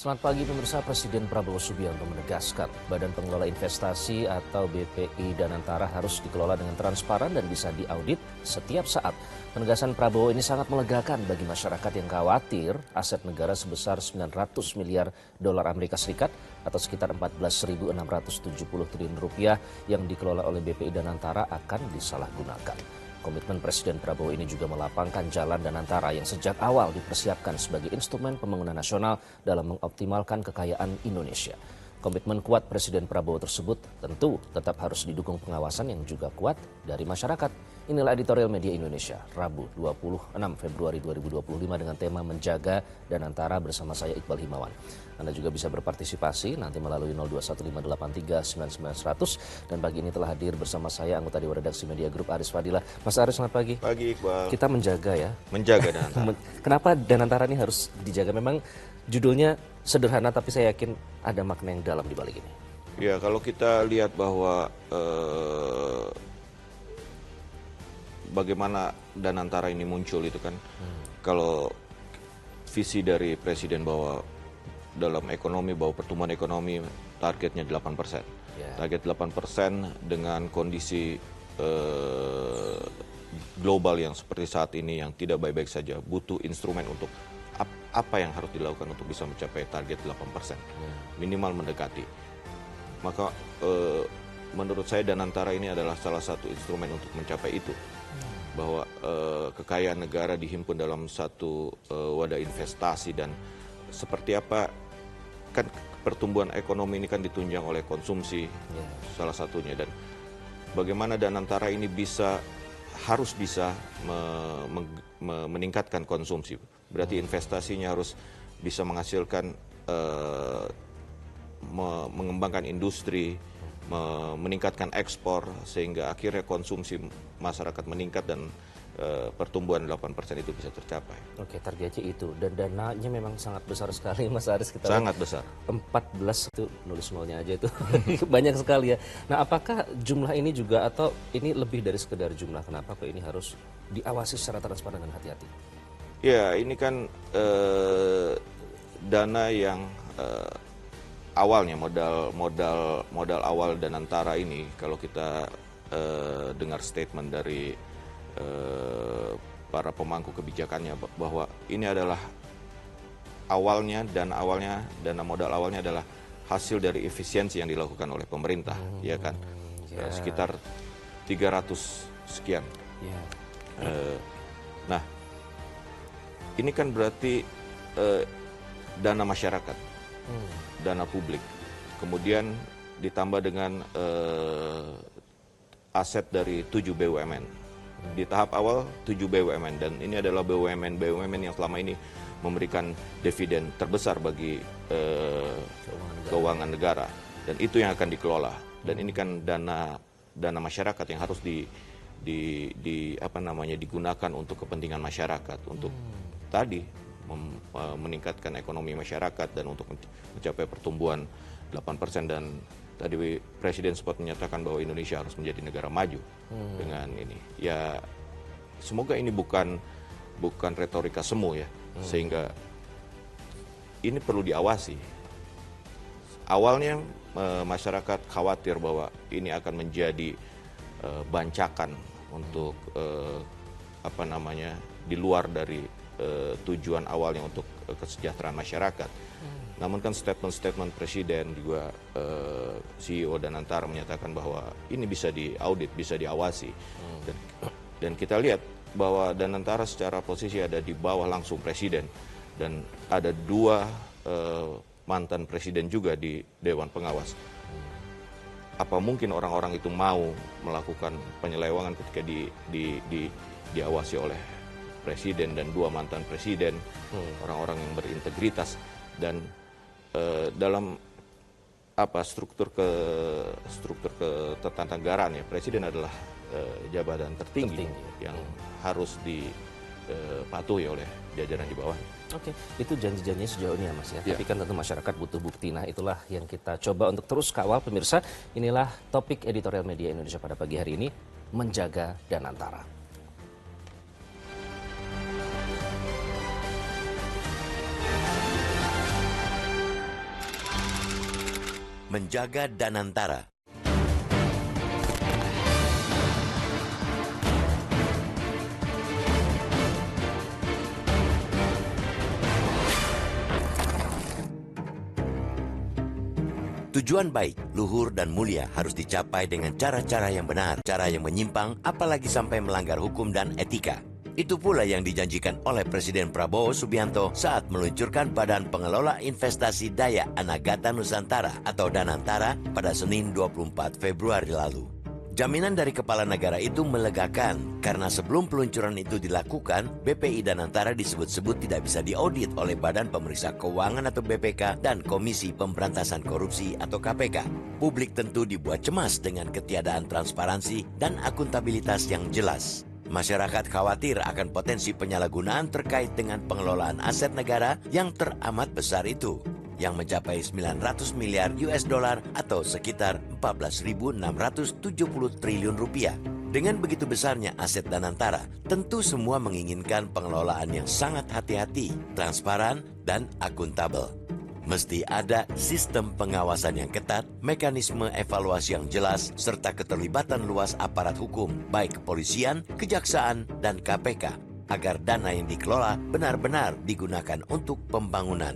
Selamat pagi pemirsa. Presiden Prabowo Subianto menegaskan Badan Pengelola Investasi atau BPI Danantara harus dikelola dengan transparan dan bisa diaudit setiap saat. Penegasan Prabowo ini sangat melegakan bagi masyarakat yang khawatir aset negara sebesar 900 miliar dolar Amerika Serikat atau sekitar 14.670 triliun rupiah yang dikelola oleh BPI Danantara akan disalahgunakan. Komitmen Presiden Prabowo ini juga melapangkan jalan Danantara yang sejak awal dipersiapkan sebagai instrumen pembangunan nasional dalam mengoptimalkan kekayaan Indonesia. Komitmen kuat Presiden Prabowo tersebut tentu tetap harus didukung pengawasan yang juga kuat dari masyarakat. Inilah editorial Media Indonesia, Rabu 26 Februari 2025 dengan tema Menjaga Danantara bersama saya Iqbal Himawan. Anda juga bisa berpartisipasi nanti melalui 0215839900 dan pagi ini telah hadir bersama saya anggota Dewan Redaksi Media Group Aris Fadilah. Mas Aris, selamat pagi. Pagi Iqbal. Kita menjaga ya. Menjaga Danantara. Kenapa Danantara ini harus dijaga? Memang judulnya sederhana tapi saya yakin ada makna yang dalam di balik ini. Ya, kalau kita lihat bahwa bagaimana Danantara ini muncul itu kan, kalau visi dari Presiden bahwa dalam ekonomi, bahwa pertumbuhan ekonomi targetnya 8%. Target 8% dengan kondisi global yang seperti saat ini yang tidak baik-baik saja, butuh instrumen untuk apa yang harus dilakukan untuk bisa mencapai target 8%. Minimal mendekati. Maka menurut saya Danantara ini adalah salah satu instrumen untuk mencapai itu. Bahwa kekayaan negara dihimpun dalam satu wadah investasi dan seperti apa kan pertumbuhan ekonomi ini kan ditunjang oleh konsumsi salah satunya, dan bagaimana Danantara ini harus bisa meningkatkan konsumsi. Berarti investasinya harus bisa menghasilkan mengembangkan industri, meningkatkan ekspor sehingga akhirnya konsumsi masyarakat meningkat dan pertumbuhan 8% itu bisa tercapai. Oke, targetnya itu dan dananya memang sangat besar sekali Mas Aris. Kita sangat besar. 14 itu nulis nolnya aja itu banyak sekali ya. Nah, apakah jumlah ini juga atau ini lebih dari sekedar jumlah? Kenapa kok ini harus diawasi secara transparan dan hati-hati? Ya, ini kan dana yang awalnya modal awal Danantara ini, kalau kita dengar statement dari para pemangku kebijakannya bahwa ini adalah dana modal awalnya adalah hasil dari efisiensi yang dilakukan oleh pemerintah, ya kan, sekitar 300 sekian. Nah, ini kan berarti dana masyarakat, dana publik, kemudian ditambah dengan aset dari 7 BUMN. Di tahap awal 7 BUMN, dan ini adalah BUMN yang selama ini memberikan dividen terbesar bagi keuangan negara, dan itu yang akan dikelola. Dan ini kan dana masyarakat yang harus digunakan untuk kepentingan masyarakat, untuk tadi meningkatkan ekonomi masyarakat dan untuk mencapai pertumbuhan 8%. Dan tadi Presiden sempat menyatakan bahwa Indonesia harus menjadi negara maju dengan ini. Ya, semoga ini bukan retorika semu ya, sehingga ini perlu diawasi. Awalnya masyarakat khawatir bahwa ini akan menjadi bancakan untuk di luar dari tujuan awalnya untuk kesejahteraan masyarakat. Namun kan statement Presiden juga CEO Danantara menyatakan bahwa ini bisa diaudit, bisa diawasi. Dan kita lihat bahwa Danantara secara posisi ada di bawah langsung Presiden, dan ada 2 mantan Presiden juga di Dewan Pengawas. Apa mungkin orang-orang itu mau melakukan penyelewengan ketika diawasi oleh Presiden dan 2 mantan Presiden, orang-orang yang berintegritas? Dan dalam struktur ketatanegaraan ya, Presiden adalah jabatan tertinggi yang harus dipatuhi oleh jajaran di bawah. Oke, itu janji-janjinya sejauh ini ya Mas ya. Tapi kan tentu masyarakat butuh bukti. Nah, itulah yang kita coba untuk terus kawal pemirsa. Inilah topik editorial Media Indonesia pada pagi hari ini, menjaga Danantara. menjaga Danantara. Tujuan baik, luhur dan mulia harus dicapai dengan cara-cara yang benar, cara yang menyimpang, apalagi sampai melanggar hukum dan etika. Itu pula yang dijanjikan oleh Presiden Prabowo Subianto saat meluncurkan Badan Pengelola Investasi Daya Anagata Nusantara atau Danantara pada Senin 24 Februari lalu. Jaminan dari kepala negara itu melegakan karena sebelum peluncuran itu dilakukan, BPI Danantara disebut-sebut tidak bisa diaudit oleh Badan Pemeriksa Keuangan atau BPK dan Komisi Pemberantasan Korupsi atau KPK. Publik tentu dibuat cemas dengan ketiadaan transparansi dan akuntabilitas yang jelas. Masyarakat khawatir akan potensi penyalahgunaan terkait dengan pengelolaan aset negara yang teramat besar itu, yang mencapai 900 miliar US dollar atau sekitar 14.670 triliun rupiah. Dengan begitu besarnya aset Danantara, tentu semua menginginkan pengelolaan yang sangat hati-hati, transparan, dan akuntabel. Mesti ada sistem pengawasan yang ketat, mekanisme evaluasi yang jelas, serta keterlibatan luas aparat hukum, baik kepolisian, kejaksaan, dan KPK, agar dana yang dikelola benar-benar digunakan untuk pembangunan.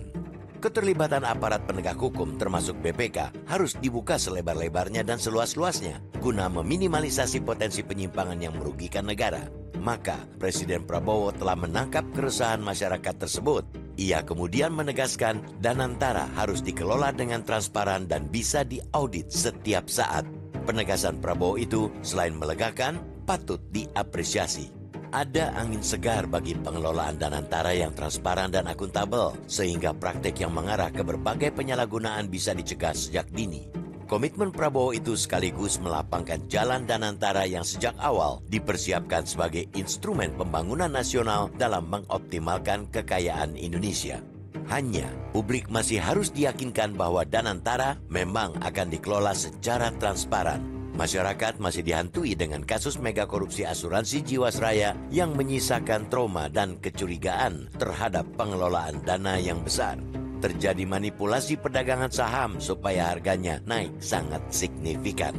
Keterlibatan aparat penegak hukum termasuk BPK harus dibuka selebar-lebarnya dan seluas-luasnya guna meminimalisasi potensi penyimpangan yang merugikan negara. Maka Presiden Prabowo telah menangkap keresahan masyarakat tersebut. Ia kemudian menegaskan Danantara harus dikelola dengan transparan dan bisa diaudit setiap saat. Penegasan Prabowo itu selain melegakan, patut diapresiasi. Ada angin segar bagi pengelolaan Danantara yang transparan dan akuntabel, sehingga praktek yang mengarah ke berbagai penyalahgunaan bisa dicegah sejak dini. Komitmen Prabowo itu sekaligus melapangkan jalan Danantara yang sejak awal dipersiapkan sebagai instrumen pembangunan nasional dalam mengoptimalkan kekayaan Indonesia. Hanya, publik masih harus diyakinkan bahwa Danantara memang akan dikelola secara transparan. Masyarakat masih dihantui dengan kasus mega korupsi asuransi Jiwasraya yang menyisakan trauma dan kecurigaan terhadap pengelolaan dana yang besar. Terjadi manipulasi perdagangan saham supaya harganya naik sangat signifikan.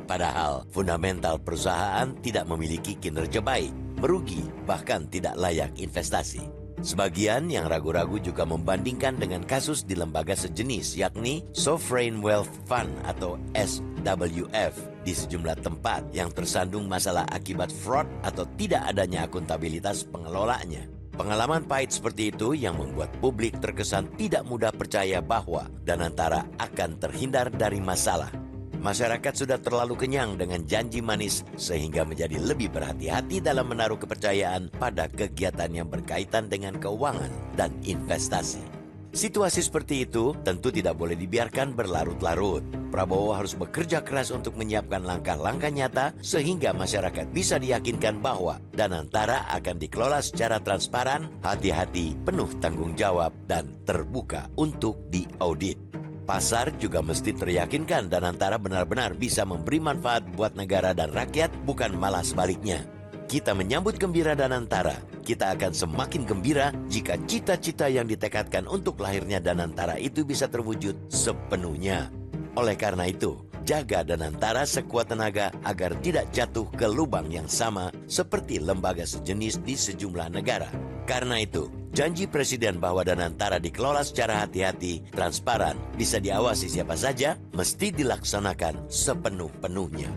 Padahal fundamental perusahaan tidak memiliki kinerja baik, merugi, bahkan tidak layak investasi. Sebagian yang ragu-ragu juga membandingkan dengan kasus di lembaga sejenis, yakni Sovereign Wealth Fund atau SWF di sejumlah tempat yang tersandung masalah akibat fraud atau tidak adanya akuntabilitas pengelolanya. Pengalaman pahit seperti itu yang membuat publik terkesan tidak mudah percaya bahwa Danantara akan terhindar dari masalah. Masyarakat sudah terlalu kenyang dengan janji manis sehingga menjadi lebih berhati-hati dalam menaruh kepercayaan pada kegiatan yang berkaitan dengan keuangan dan investasi. Situasi seperti itu tentu tidak boleh dibiarkan berlarut-larut. Prabowo harus bekerja keras untuk menyiapkan langkah-langkah nyata sehingga masyarakat bisa diyakinkan bahwa Danantara akan dikelola secara transparan, hati-hati, penuh tanggung jawab, dan terbuka untuk diaudit. Pasar juga mesti teryakinkan Danantara benar-benar bisa memberi manfaat buat negara dan rakyat, bukan malah sebaliknya. Kita menyambut gembira Danantara. Kita akan semakin gembira jika cita-cita yang ditekadkan untuk lahirnya Danantara itu bisa terwujud sepenuhnya. Oleh karena itu, jaga Danantara sekuat tenaga agar tidak jatuh ke lubang yang sama seperti lembaga sejenis di sejumlah negara. Karena itu, janji Presiden bahwa Danantara dikelola secara hati-hati, transparan, bisa diawasi siapa saja, mesti dilaksanakan sepenuh-penuhnya.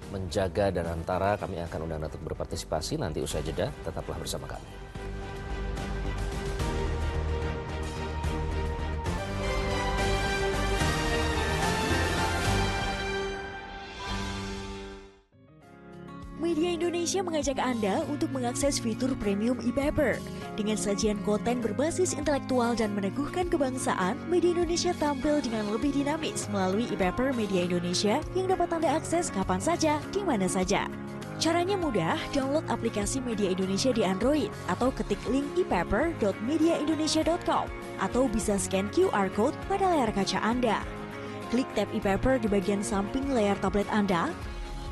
Menjaga Danantara, kami akan undang Anda untuk berpartisipasi nanti usai jeda. Tetaplah bersama kami. Media Indonesia mengajak Anda untuk mengakses fitur premium e-paper. Dengan sajian konten berbasis intelektual dan meneguhkan kebangsaan, Media Indonesia tampil dengan lebih dinamis melalui e-paper Media Indonesia yang dapat Anda akses kapan saja, di mana saja. Caranya mudah, download aplikasi Media Indonesia di Android atau ketik link epaper.mediaindonesia.com atau bisa scan QR Code pada layar kaca Anda. Klik tab e-paper di bagian samping layar tablet Anda.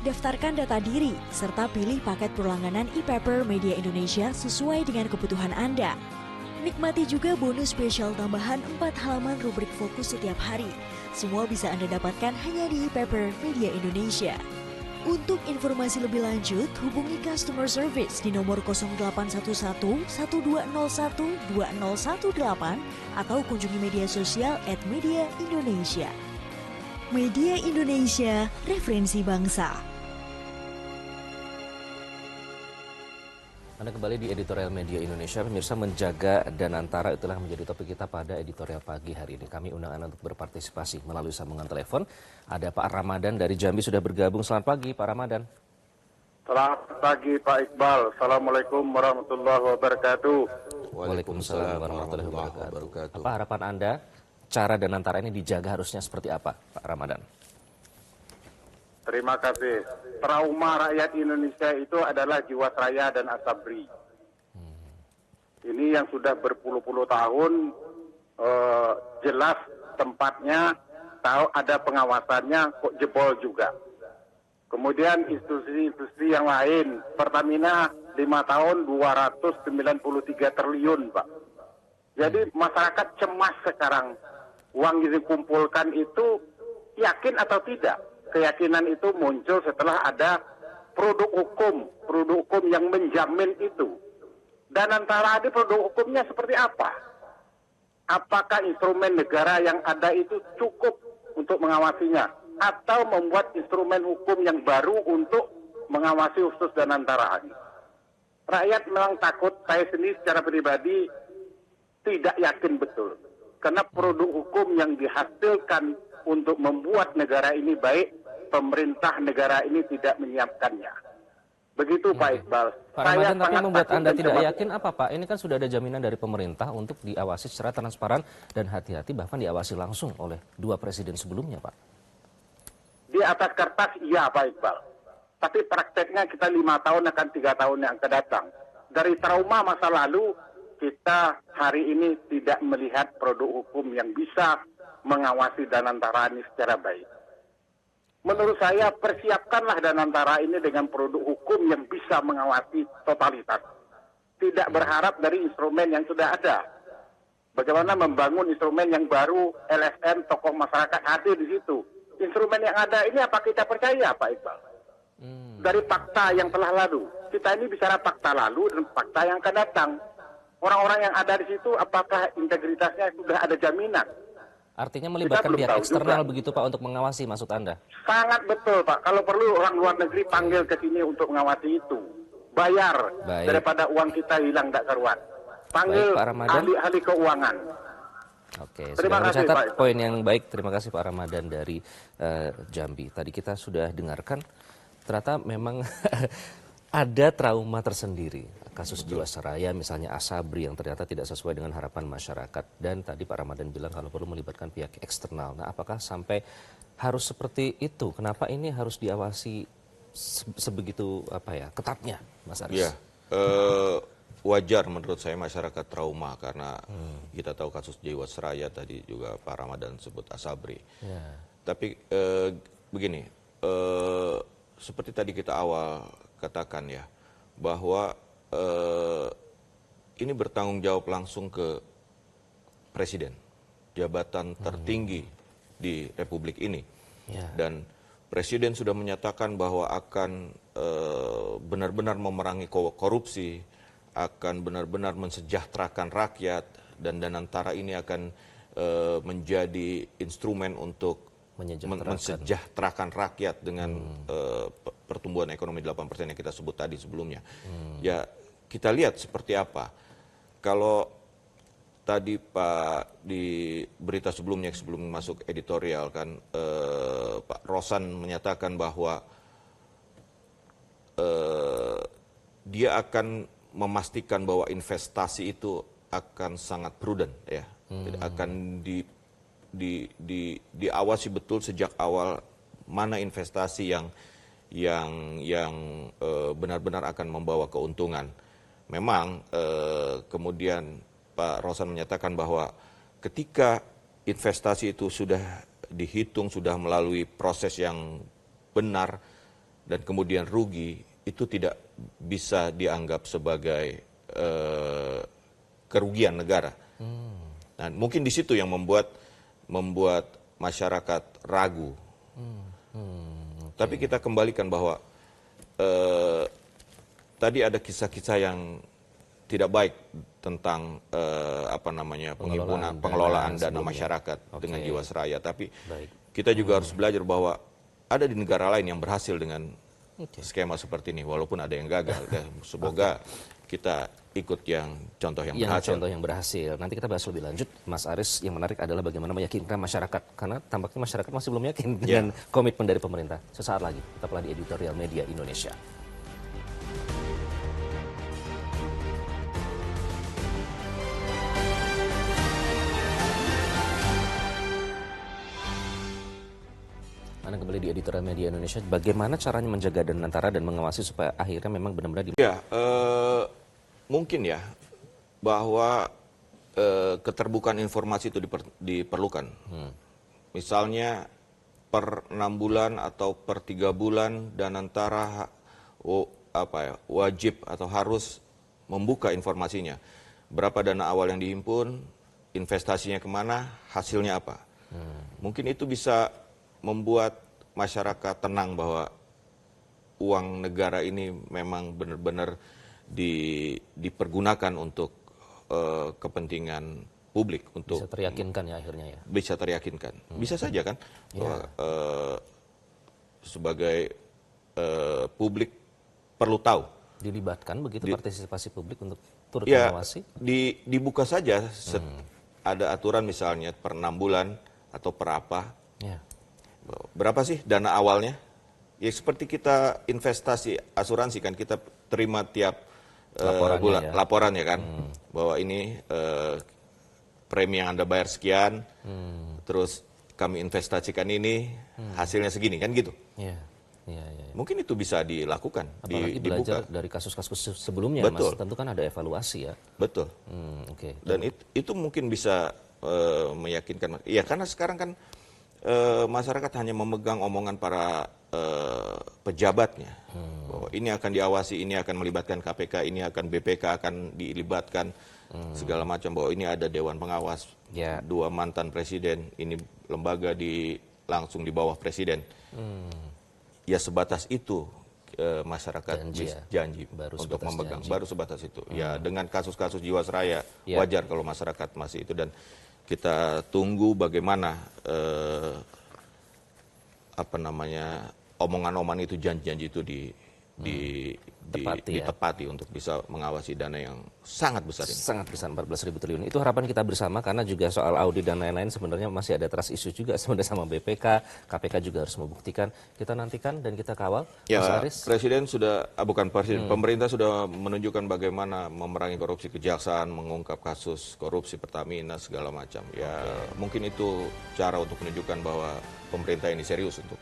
daftarkan data diri, serta pilih paket berlangganan e-paper Media Indonesia sesuai dengan kebutuhan Anda. Nikmati juga bonus spesial tambahan 4 halaman rubrik fokus setiap hari. Semua bisa Anda dapatkan hanya di e-paper Media Indonesia. Untuk informasi lebih lanjut, hubungi customer service di nomor 0811 1201 2018 atau kunjungi media sosial @Media Indonesia. Media Indonesia, referensi bangsa. Anda kembali di editorial Media Indonesia. Pemirsa, menjaga dan antara itulah menjadi topik kita pada editorial pagi hari ini. Kami undang Anda untuk berpartisipasi melalui sambungan telepon. Ada Pak Ramadan dari Jambi sudah bergabung. Selamat pagi Pak Ramadan. Selamat pagi Pak Iqbal. Assalamualaikum warahmatullahi wabarakatuh. Waalaikumsalam warahmatullahi wabarakatuh. Apa harapan Anda, cara dan antara ini dijaga harusnya seperti apa Pak Ramadan? Terima kasih. Trauma rakyat Indonesia itu adalah Jiwasraya dan Asabri. Ini yang sudah berpuluh-puluh tahun, jelas tempatnya, tahu ada pengawasannya, kok jebol juga. Kemudian institusi-institusi yang lain, Pertamina 5 tahun 293 triliun, Pak. Jadi masyarakat cemas sekarang. Uang yang dikumpulkan itu yakin atau tidak? Keyakinan itu muncul setelah ada produk hukum yang menjamin itu. Dan antara ada produk hukumnya seperti apa? Apakah instrumen negara yang ada itu cukup untuk mengawasinya? Atau membuat instrumen hukum yang baru untuk mengawasi khusus dan antaraan? Rakyat memang takut, saya sendiri secara pribadi tidak yakin betul. Karena produk hukum yang dihasilkan untuk membuat negara ini baik, pemerintah negara ini tidak menyiapkannya. Begitu Pak Iqbal. Pak Ramadan, tapi yang membuat Anda tidak yakin apa Pak? Ini kan sudah ada jaminan dari pemerintah untuk diawasi secara transparan dan hati-hati, bahkan diawasi langsung oleh 2 presiden sebelumnya Pak. Di atas kertas iya Pak Iqbal. Tapi prakteknya kita 5 tahun akan 3 tahun yang akan datang. Dari trauma masa lalu, kita hari ini tidak melihat produk hukum yang bisa mengawasi Danantara ini secara baik. Menurut saya persiapkanlah Danantara ini dengan produk hukum yang bisa mengawasi totalitas. Tidak berharap dari instrumen yang sudah ada. Bagaimana membangun instrumen yang baru, LSM, tokoh masyarakat hadir di situ. Instrumen yang ada ini apa kita percaya Pak Iqbal? Dari fakta yang telah lalu. Kita ini bicara fakta lalu dan fakta yang akan datang. Orang-orang yang ada di situ apakah integritasnya sudah ada jaminan? Artinya melibatkan pihak eksternal juga begitu Pak untuk mengawasi, maksud Anda? Sangat betul Pak. Kalau perlu orang luar negeri panggil ke sini untuk mengawasi itu. Bayar. Baik. Daripada uang kita hilang tak karuan. Panggil ahli-ahli keuangan. Oke, sudah mencatat poin yang baik. Terima kasih Pak Ramadan dari Jambi. Tadi kita sudah dengarkan, ternyata memang ada trauma tersendiri. Kasus Jiwasraya misalnya Asabri yang ternyata tidak sesuai dengan harapan masyarakat. Dan tadi Pak Ramadan bilang kalau perlu melibatkan pihak eksternal. Nah, apakah sampai harus seperti itu? Kenapa ini harus diawasi sebegitu ketatnya, Mas Aris? Ya, wajar menurut saya masyarakat trauma karena kita tahu kasus Jiwasraya, tadi juga Pak Ramadan sebut Asabri. Ya. Tapi begini, seperti tadi kita awal katakan ya, bahwa ini bertanggung jawab langsung ke presiden, jabatan tertinggi di Republik ini. Ya. Dan presiden sudah menyatakan bahwa akan benar-benar memerangi korupsi, akan benar-benar mensejahterakan rakyat, dan Danantara ini akan menjadi instrumen untuk mensejahterakan rakyat dengan pertumbuhan ekonomi 8% yang kita sebut tadi sebelumnya. Ya, kita lihat seperti apa. Kalau tadi Pak di berita sebelumnya sebelum masuk editorial kan Pak Rosan menyatakan bahwa dia akan memastikan bahwa investasi itu akan sangat prudent ya. Akan diawasi betul sejak awal mana investasi yang benar-benar akan membawa keuntungan. Memang kemudian Pak Rosan menyatakan bahwa ketika investasi itu sudah dihitung, sudah melalui proses yang benar, dan kemudian rugi, itu tidak bisa dianggap sebagai kerugian negara. Nah, mungkin di situ yang membuat masyarakat ragu. Tapi kita kembalikan bahwa tadi ada kisah-kisah yang tidak baik tentang pengelolaan dana masyarakat dengan Jiwasraya. Tapi kita juga harus belajar bahwa ada di negara lain yang berhasil dengan skema seperti ini, walaupun ada yang gagal. Semoga kita ikut yang contoh yang berhasil. Contoh yang berhasil. Nanti kita bahas lebih lanjut. Mas Aris, yang menarik adalah bagaimana meyakinkan masyarakat. Karena tampaknya masyarakat masih belum yakin dengan komitmen dari pemerintah. Sesaat lagi, tetaplah di Editorial Media Indonesia. Anda kembali di Editorial Media Indonesia. Bagaimana caranya menjaga Danantara dan mengawasi supaya akhirnya memang benar-benar mungkin ya bahwa keterbukaan informasi itu diperlukan. Misalnya per 6 bulan atau per 3 bulan Danantara wajib atau harus membuka informasinya. Berapa dana awal yang dihimpun, investasinya kemana, hasilnya apa. Mungkin itu bisa membuat masyarakat tenang bahwa uang negara ini memang benar-benar dipergunakan untuk kepentingan publik, untuk bisa teryakinkan ya akhirnya ya. Bisa teryakinkan. Bisa saja kan bahwa sebagai publik perlu tahu. Dilibatkan begitu partisipasi publik untuk turut mengawasi? Dibuka saja ada aturan misalnya per 6 bulan atau per apa. Berapa sih dana awalnya? Ya seperti kita investasi asuransi kan, kita terima tiap bulan laporan ya kan, bahwa ini premi yang Anda bayar sekian, terus kami investasikan ini, hasilnya segini kan gitu. Mungkin itu bisa dilakukan, apalagi belajar dari kasus-kasus sebelumnya. Betul. Mas, tentu kan ada evaluasi ya. Betul. Dan itu mungkin bisa meyakinkan. Ya karena sekarang kan masyarakat hanya memegang omongan para pejabatnya, bahwa ini akan diawasi, ini akan melibatkan KPK, ini akan BPK akan dilibatkan, segala macam, bahwa ini ada Dewan Pengawas, 2 mantan presiden, ini lembaga langsung di bawah presiden. Ya sebatas itu masyarakat janji untuk memegang, baru sebatas itu. Ya dengan kasus-kasus Jiwasraya wajar kalau masyarakat masih itu, dan kita tunggu bagaimana omongan-omongan itu, janji-janji itu ditepati untuk bisa mengawasi dana yang sangat besar ini. Sangat besar, 14.000 triliun. Itu harapan kita bersama, karena juga soal audit dan lain-lain sebenarnya masih ada trust issue juga sebenarnya sama BPK, KPK juga harus membuktikan. Kita nantikan dan kita kawal. Ya, Mas Aris. Presiden sudah, bukan presiden, pemerintah sudah menunjukkan bagaimana memerangi korupsi, kejaksaan, mengungkap kasus korupsi Pertamina, segala macam. Ya, mungkin itu cara untuk menunjukkan bahwa pemerintah ini serius untuk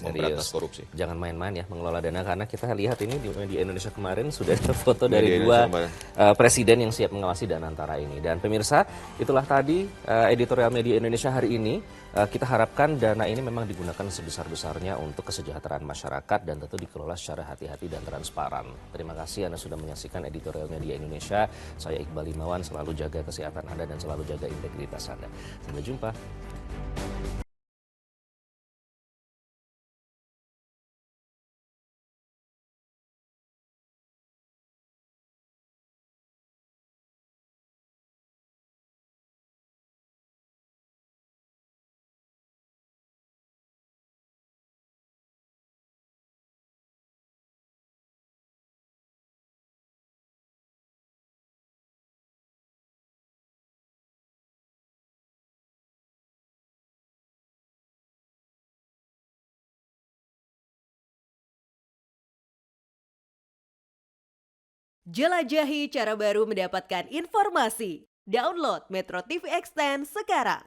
memberantas korupsi. Jangan main-main ya mengelola dana, karena kita lihat ini di Indonesia kemarin sudah ada foto dari 2 presiden yang siap mengawasi Danantara ini. Dan pemirsa, itulah tadi Editorial Media Indonesia hari ini. Kita harapkan dana ini memang digunakan sebesar-besarnya untuk kesejahteraan masyarakat dan tentu dikelola secara hati-hati dan transparan. Terima kasih Anda sudah menyaksikan Editorial Media Indonesia. Saya Iqbal Himawan, selalu jaga kesehatan Anda dan selalu jaga integritas Anda. Sampai jumpa. Jelajahi cara baru mendapatkan informasi. Download Metro TV Extend sekarang.